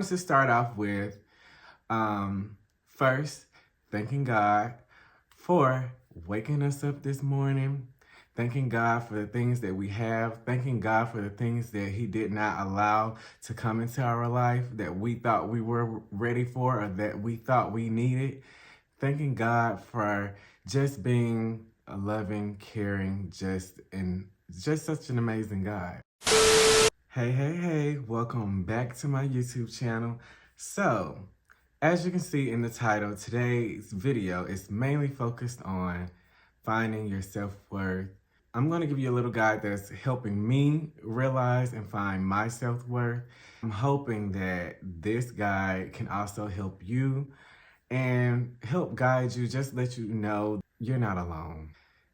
To start off with, first, thanking God for waking us up this morning, thanking God for the things that we have, thanking God for the things that He did not allow to come into our life that we thought we were ready for or that we thought we needed. Thanking God for just being a loving, caring, just such an amazing God. Hey, welcome back to my YouTube channel. So, as you can see in the title, today's video is mainly focused on finding your self-worth. I'm going to give you a little guide that's helping me realize and find my self-worth. I'm hoping that this guide can also help you and help guide you, just let you know you're not alone.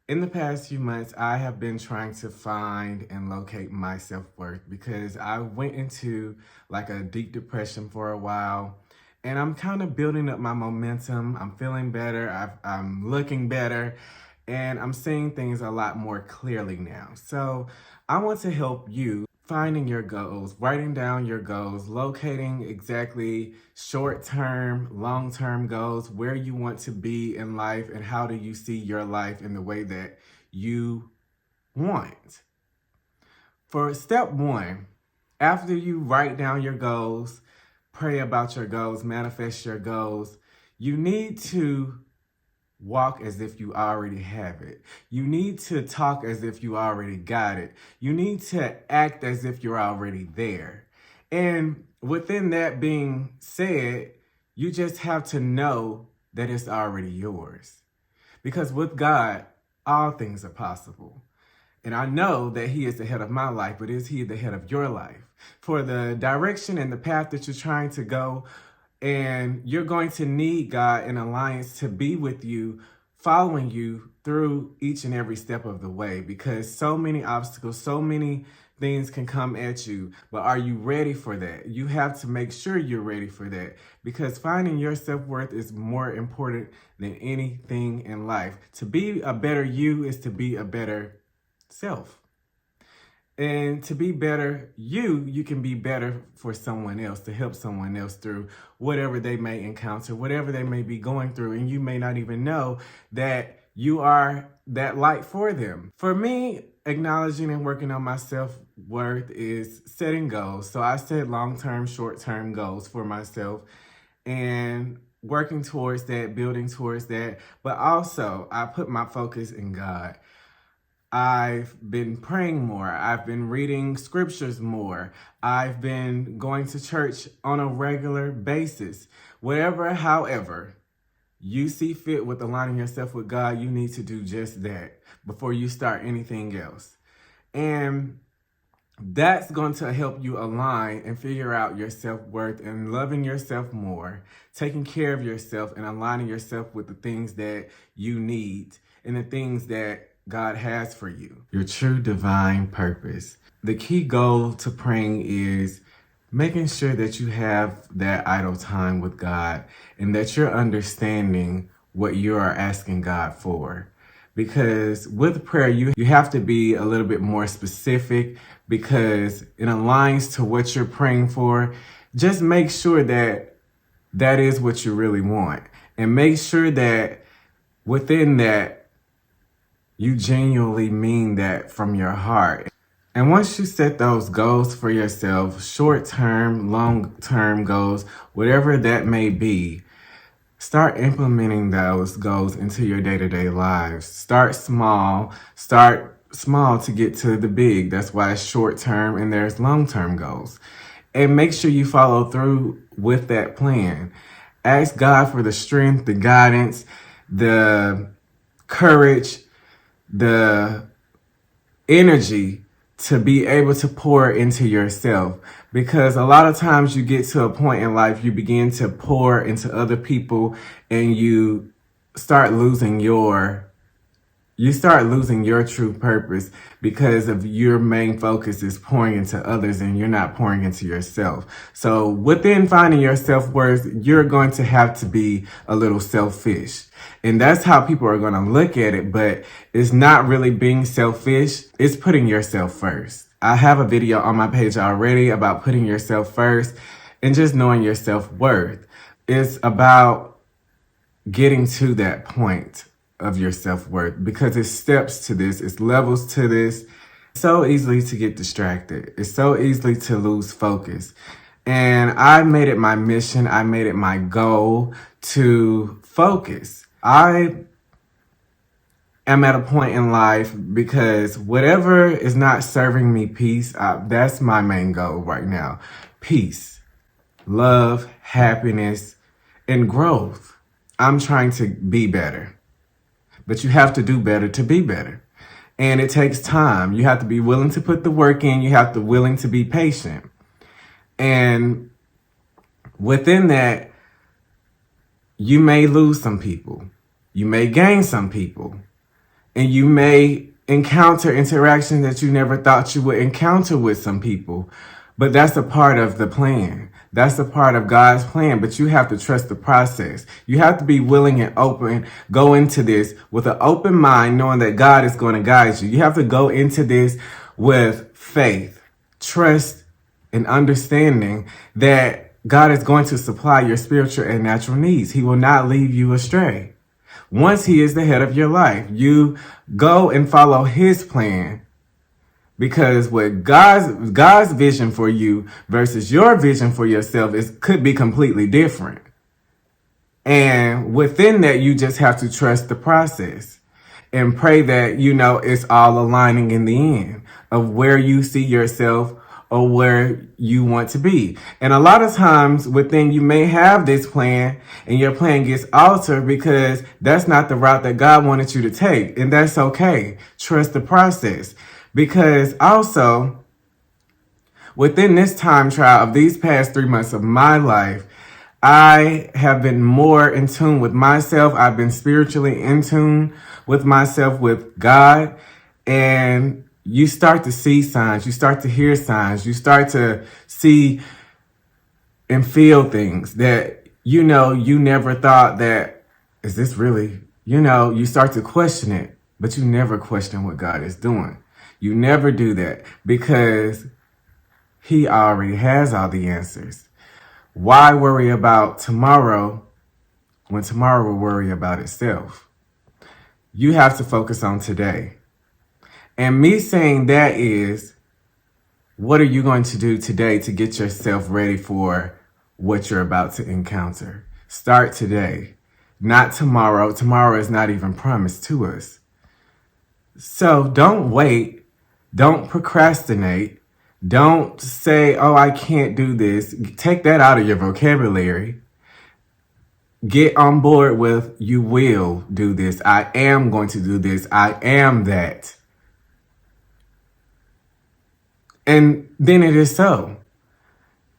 In the past few months, I have been trying to find and locate my self-worth because I went into like a deep depression for a while, and I'm kind of building up my momentum. I'm feeling better, I'm looking better, and I'm seeing things a lot more clearly now. So I want to help you finding your goals, writing down your goals, locating exactly short-term, long-term goals, where you want to be in life, and how do you see your life in the way that you want. For step one, after you write down your goals, pray about your goals, manifest your goals, you need to walk as if you already have it. You need to talk as if you already got it. You need to act as if you're already there. And within that being said, you just have to know that it's already yours. Because with God, all things are possible. And I know that He is the head of my life, but is He the head of your life? For the direction and the path that you're trying to go, and you're going to need God in alliance to be with you, following you through each and every step of the way, because so many obstacles, so many things can come at you. But are you ready for that? You have to make sure you're ready for that, because finding your self-worth is more important than anything in life. To be a better you is to be a better self. And to be better you can be better for someone else, to help someone else through whatever they may encounter, whatever they may be going through. And you may not even know that you are that light for them. For me, acknowledging and working on my self-worth is setting goals. So I set long-term, short-term goals for myself and working towards that, building towards that. But also, I put my focus in God. I've been praying more. I've been reading scriptures more. I've been going to church on a regular basis. Whatever, however, you see fit with aligning yourself with God, you need to do just that before you start anything else. And that's going to help you align and figure out your self-worth and loving yourself more, taking care of yourself and aligning yourself with the things that you need and the things that God has for you. Your true divine purpose. The key goal to praying is making sure that you have that idle time with God and that you're understanding what you are asking God for. Because with prayer, you have to be a little bit more specific because it aligns to what you're praying for. Just make sure that that is what you really want. And make sure that within that, you genuinely mean that from your heart. And once you set those goals for yourself, short-term, long-term goals, whatever that may be, start implementing those goals into your day-to-day lives. Start small to get to the big. That's why it's short-term and there's long-term goals. And make sure you follow through with that plan. Ask God for the strength, the guidance, the courage, the energy to be able to pour into yourself, because a lot of times you get to a point in life, you begin to pour into other people and you start losing your true purpose because of your main focus is pouring into others and you're not pouring into yourself. So within finding your self-worth, you're going to have to be a little selfish. And that's how people are going to look at it, but it's not really being selfish. It's putting yourself first. I have a video on my page already about putting yourself first. and just knowing your self-worth. It's about getting to that point of your self-worth, because it's steps to this, it's levels to this. It's so easily to get distracted. It's so easily to lose focus. And I made it my mission, I made it my goal to focus. I am at a point in life because whatever is not serving me peace, that's my main goal right now. Peace, love, happiness, and growth. I'm trying to be better, but you have to do better to be better. And it takes time. You have to be willing to put the work in. You have to be willing to be patient. And within that, you may lose some people. You may gain some people. And you may encounter interactions that you never thought you would encounter with some people. But that's a part of the plan. That's a part of God's plan. But you have to trust the process. You have to be willing and open. Go into this with an open mind, knowing that God is going to guide you. You have to go into this with faith, trust, and understanding that God is going to supply your spiritual and natural needs. He will not leave you astray. Once he is the head of your life, you go and follow his plan, because what God's vision for you versus your vision for yourself could be completely different. And within that, you just have to trust the process and pray that, it's all aligning in the end of where you see yourself or where you want to be. And a lot of times within, you may have this plan and your plan gets altered because that's not the route that God wanted you to take. And that's okay. Trust the process. Because also, within this time trial of these past 3 months of my life, I have been more in tune with myself. I've been spiritually in tune with myself, with God. And you start to see signs. You start to hear signs. You start to see and feel things that, you never thought that, is this really, you start to question it, but you never question what God is doing. You never do that because he already has all the answers. Why worry about tomorrow when tomorrow will worry about itself? You have to focus on today. And me saying that is, what are you going to do today to get yourself ready for what you're about to encounter? Start today, not tomorrow. Tomorrow is not even promised to us. So don't wait. Don't procrastinate. Don't say, oh, I can't do this. Take that out of your vocabulary. Get on board with, you will do this. I am going to do this. I am that. And then it is so.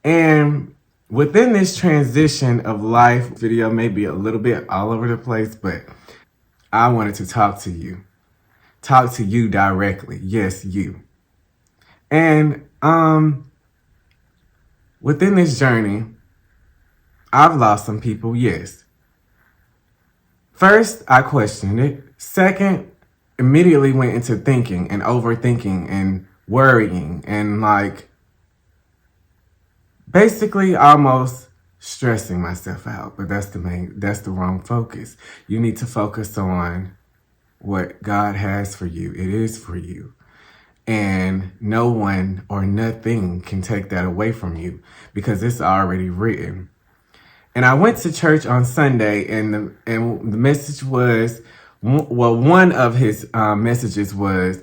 And within this transition of life, video may be a little bit all over the place, but I wanted to talk to you. Talk to you directly. Yes, you. And within this journey, I've lost some people, yes. First, I questioned it. Second, immediately went into thinking and overthinking and worrying and basically almost stressing myself out. But that's the wrong focus. You need to focus on what God has for you. It is for you. And no one or nothing can take that away from you because it's already written. And I went to church on Sunday, and the message was, one of his messages was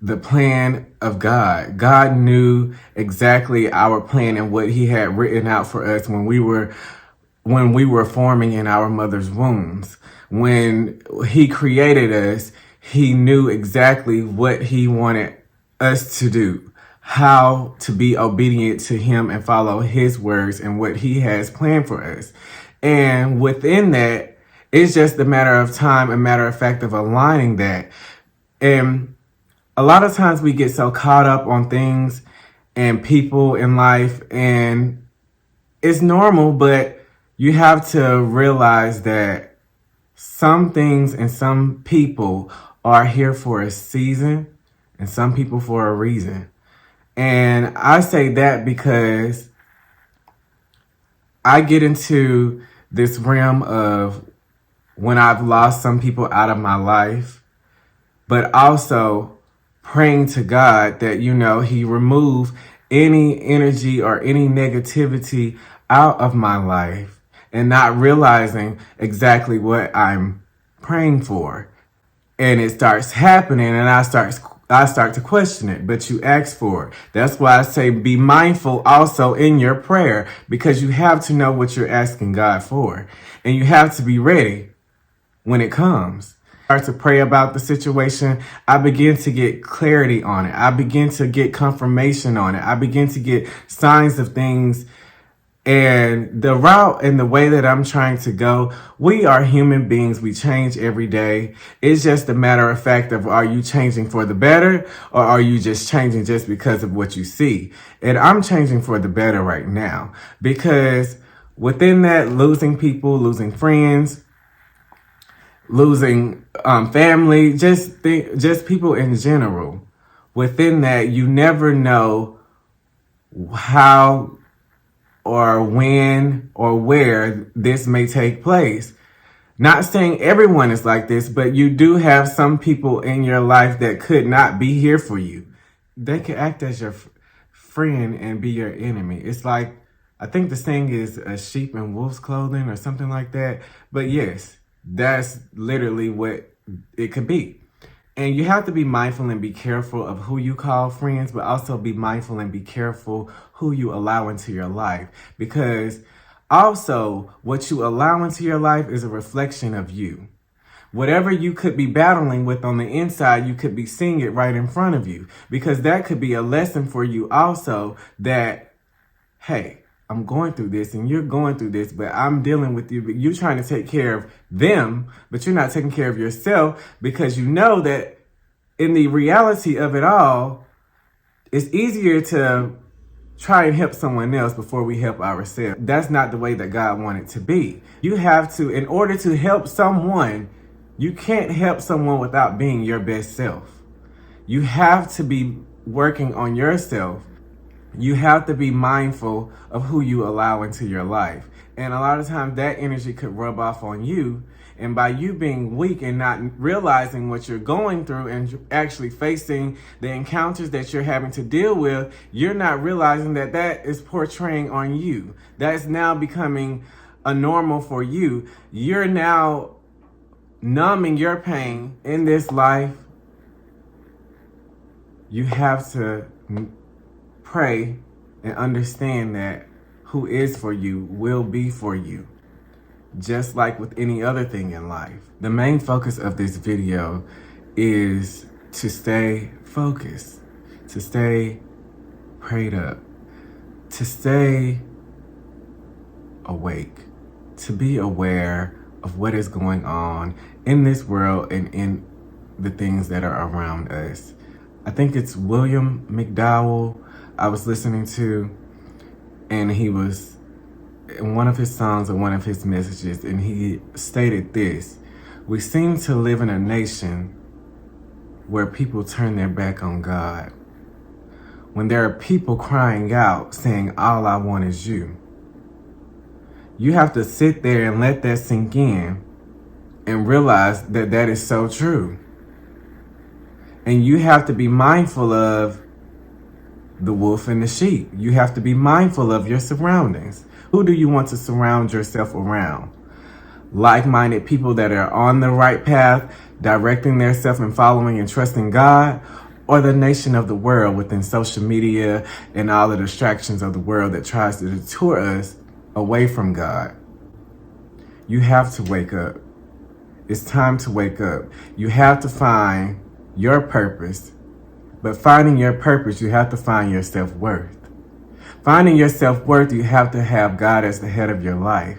the plan of God. God knew exactly our plan and what he had written out for us when we were forming in our mother's wombs. When he created us, he knew exactly what he wanted us to do, how to be obedient to him and follow his words and what he has planned for us. And within that, it's just a matter of time, a matter of fact of aligning that. And a lot of times we get so caught up on things and people in life, and it's normal, but you have to realize that some things and some people are here for a season and some people for a reason. And I say that because I get into this realm of when I've lost some people out of my life, but also praying to God that, He remove any energy or any negativity out of my life, and not realizing exactly what I'm praying for. And it starts happening, and I start to question it, but you ask for it. That's why I say be mindful also in your prayer, because you have to know what you're asking God for, and you have to be ready when it comes. I start to pray about the situation. I begin to get clarity on it. I begin to get confirmation on it. I begin to get signs of things. And the route and the way that I'm trying to go, we are human beings. We change every day. It's just a matter of fact of, are you changing for the better, or are you just changing just because of what you see? And I'm changing for the better right now, because within that, losing people, losing friends, losing family, just people in general. Within that, you never know how or when or where this may take place. Not saying everyone is like this, but you do have some people in your life that could not be here for you. They could act as your friend and be your enemy. It's like, I think the saying is a sheep in wolf's clothing or something like that. But yes, that's literally what it could be. And you have to be mindful and be careful of who you call friends, but also be mindful and be careful who you allow into your life. Because also, what you allow into your life is a reflection of you. Whatever you could be battling with on the inside, you could be seeing it right in front of you. Because that could be a lesson for you also that, hey, I'm going through this and you're going through this, but I'm dealing with you. But you're trying to take care of them, but you're not taking care of yourself, because you know that in the reality of it all, it's easier to try and help someone else before we help ourselves. That's not the way that God wanted it to be. You have to, in order to help someone, you can't help someone without being your best self. You have to be working on yourself. You have to be mindful of who you allow into your life. And a lot of times that energy could rub off on you. And by you being weak and not realizing what you're going through and actually facing the encounters that you're having to deal with, you're not realizing that that is portraying on you. That's now becoming a normal for you. You're now numbing your pain in this life. You have to pray and understand that who is for you will be for you, just like with any other thing in life. The main focus of this video is to stay focused, to stay prayed up, to stay awake, to be aware of what is going on in this world and in the things that are around us. I think it's William McDowell I was listening to, and he was in one of his songs or one of his messages, and he stated this: we seem to live in a nation where people turn their back on God, when there are people crying out saying, all I want is you. You have to sit there and let that sink in and realize that that is so true. And you have to be mindful of the wolf and the sheep. You have to be mindful of your surroundings. Who do you want to surround yourself around? Like-minded people that are on the right path, directing themselves and following and trusting God, or the nation of the world within social media and all the distractions of the world that tries to detour us away from God? You have to wake up. It's time to wake up. You have to find your purpose. But finding your purpose, you have to find your self-worth. Finding your self-worth, you have to have God as the head of your life.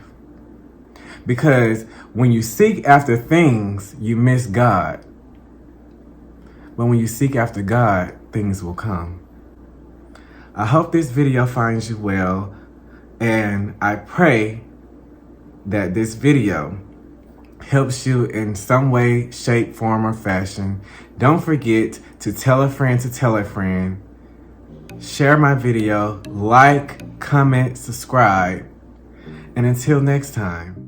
Because when you seek after things, you miss God. But when you seek after God, things will come. I hope this video finds you well, and I pray that this video helps you in some way, shape, form, or fashion. Don't forget to tell a friend to tell a friend. Share my video, like, comment, subscribe. And until next time,